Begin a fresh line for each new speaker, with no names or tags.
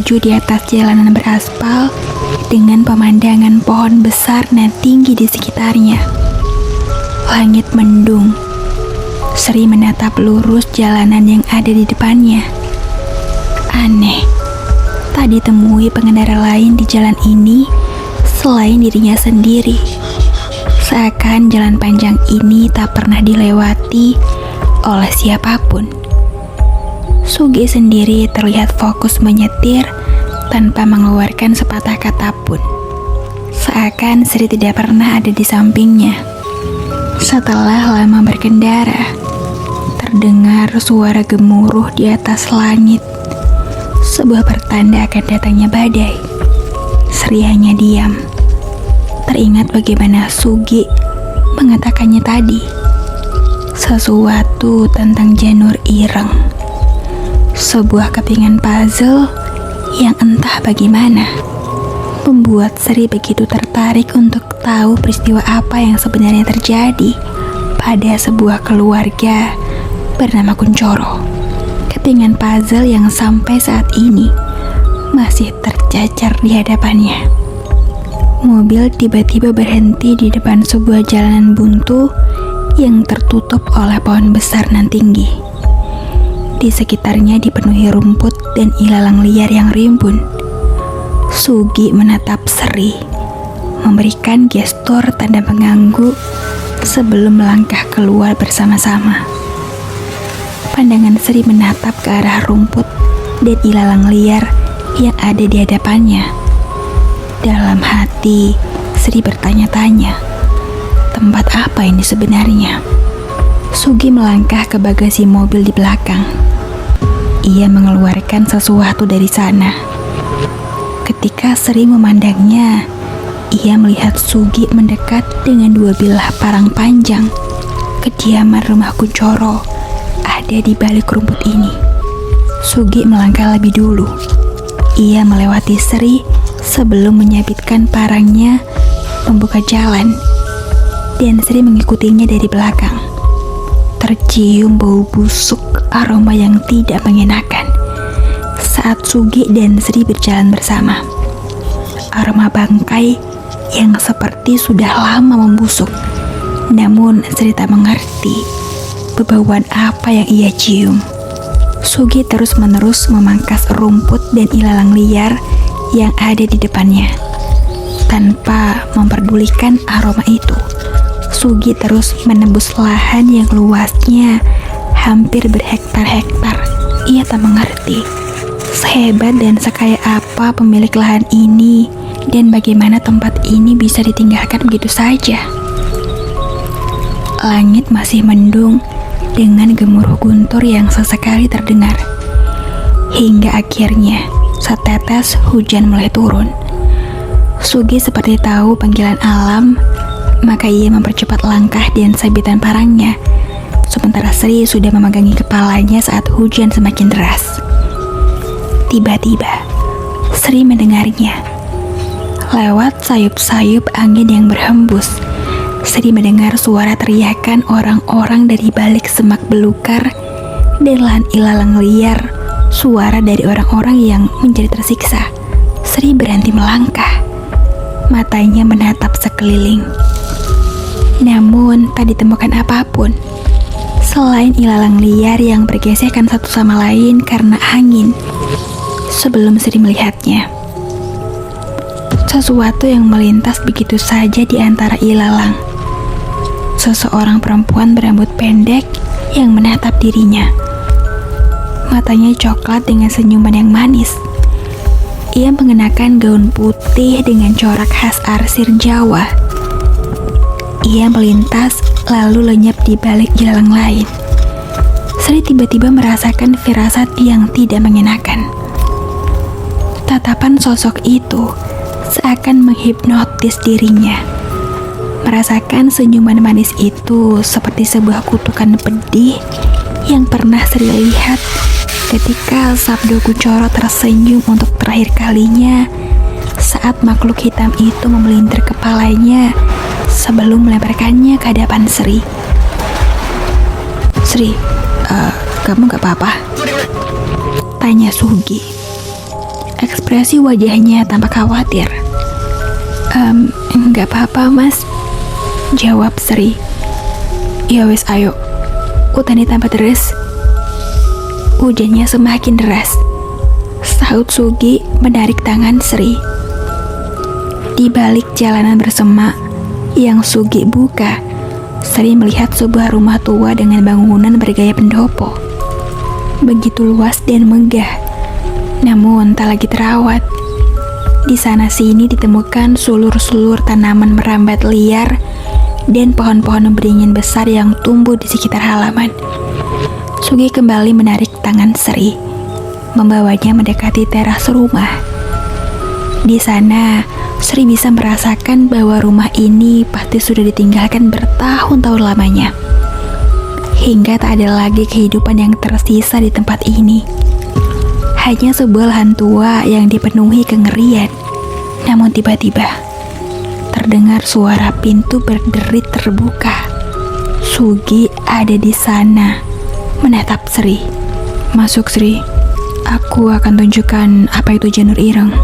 melaju di atas jalanan beraspal dengan pemandangan pohon besar dan tinggi di sekitarnya. Langit mendung. Sri menatap lurus jalanan yang ada di depannya. Aneh, tak ditemui pengendara lain di jalan ini selain dirinya sendiri. Seakan jalan panjang ini tak pernah dilewati oleh siapapun. Sugi sendiri terlihat fokus menyetir tanpa mengeluarkan sepatah kata pun. Seakan Sri tidak pernah ada di sampingnya. Setelah lama berkendara, terdengar suara gemuruh di atas langit. Sebuah pertanda akan datangnya badai. Sri hanya diam. Teringat bagaimana Sugi mengatakannya tadi. Sesuatu tentang janur ireng. Sebuah kepingan puzzle yang entah bagaimana membuat Sri begitu tertarik untuk tahu peristiwa apa yang sebenarnya terjadi pada sebuah keluarga bernama Kuncoro. Kepingan puzzle yang sampai saat ini masih tercacar di hadapannya. Mobil tiba-tiba berhenti di depan sebuah jalanan buntu yang tertutup oleh pohon besar nan tinggi. Di sekitarnya dipenuhi rumput dan ilalang liar yang rimbun. Sugi menatap Sri, memberikan gestur tanda mengangguk sebelum melangkah keluar bersama-sama. Pandangan Sri menatap ke arah rumput dan ilalang liar yang ada di hadapannya. Dalam hati, Sri bertanya-tanya, tempat apa ini sebenarnya? Sugi melangkah ke bagasi mobil di belakang. Ia mengeluarkan sesuatu dari sana. Ketika Sri memandangnya, ia melihat Sugi mendekat dengan dua bilah parang panjang. Kediaman rumah Kuncoro ada di balik rumput ini. Sugi melangkah lebih dulu. Ia melewati Sri sebelum menyabitkan parangnya membuka jalan, dan Sri mengikutinya dari belakang. Tercium bau busuk, aroma yang tidak mengenakan saat Sugi dan Sri berjalan bersama. Aroma bangkai yang seperti sudah lama membusuk. Namun Sri tak mengerti bebauan apa yang ia cium. Sugi terus-menerus memangkas rumput dan ilalang liar yang ada di depannya. Tanpa memperdulikan aroma itu, Sugi terus menembus lahan yang luasnya hampir berhektar-hektar. Ia tak mengerti sehebat dan sekaya apa pemilik lahan ini dan bagaimana tempat ini bisa ditinggalkan begitu saja. Langit masih mendung dengan gemuruh guntur yang sesekali terdengar. Hingga akhirnya setetes hujan mulai turun. Sugi seperti tahu panggilan alam, maka ia mempercepat langkah dan sabitan parangnya. Sementara Sri sudah memegangi kepalanya saat hujan semakin deras. Tiba-tiba, Sri mendengarnya. Lewat sayup-sayup angin yang berhembus, Sri mendengar suara teriakan orang-orang dari balik semak belukar dan lahan ilalang liar. Suara dari orang-orang yang menjadi tersiksa. Sri berhenti melangkah. Matanya menatap sekeliling. Namun tak ditemukan apapun selain ilalang liar yang bergesekan satu sama lain karena angin. Sebelum Sri melihatnya, sesuatu yang melintas begitu saja di antara ilalang. Seseorang perempuan berambut pendek yang menatap dirinya. Matanya coklat dengan senyuman yang manis. Ia mengenakan gaun putih dengan corak khas arsir Jawa. Ia melintas lalu lenyap di balik ilalang lain. Sri tiba-tiba merasakan firasat yang tidak mengenakan. Tatapan sosok itu seakan menghipnotis dirinya. Merasakan senyuman manis itu seperti sebuah kutukan pedih yang pernah Sri lihat ketika Sabdo Kuncoro tersenyum untuk terakhir kalinya saat makhluk hitam itu memelintir kepalanya sebelum melemparkannya ke hadapan Sri. Sri, kamu gak apa-apa? Tanya Sugi. Ekspresi wajahnya tampak khawatir. Enggak apa-apa mas, jawab Sri. Ya wes ayo, utani tambah deres. Hujannya semakin deras. Sahut Sugi menarik tangan Sri. Di balik jalanan bersemak yang Sugi buka, Sri melihat sebuah rumah tua dengan bangunan bergaya pendopo. Begitu luas dan megah, namun tak lagi terawat. Di sana sini ditemukan sulur-sulur tanaman merambat liar dan pohon-pohon beringin besar yang tumbuh di sekitar halaman. Sugi kembali menarik tangan Sri, membawanya mendekati teras rumah. Di sana, Sri bisa merasakan bahwa rumah ini pasti sudah ditinggalkan bertahun-tahun lamanya. Hingga tak ada lagi kehidupan yang tersisa di tempat ini. Hanya sebuah lahan tua yang dipenuhi kengerian. Namun tiba-tiba terdengar suara pintu berderit terbuka. Sugi ada di sana, menatap Sri. Masuk Sri, aku akan tunjukkan apa itu janur ireng.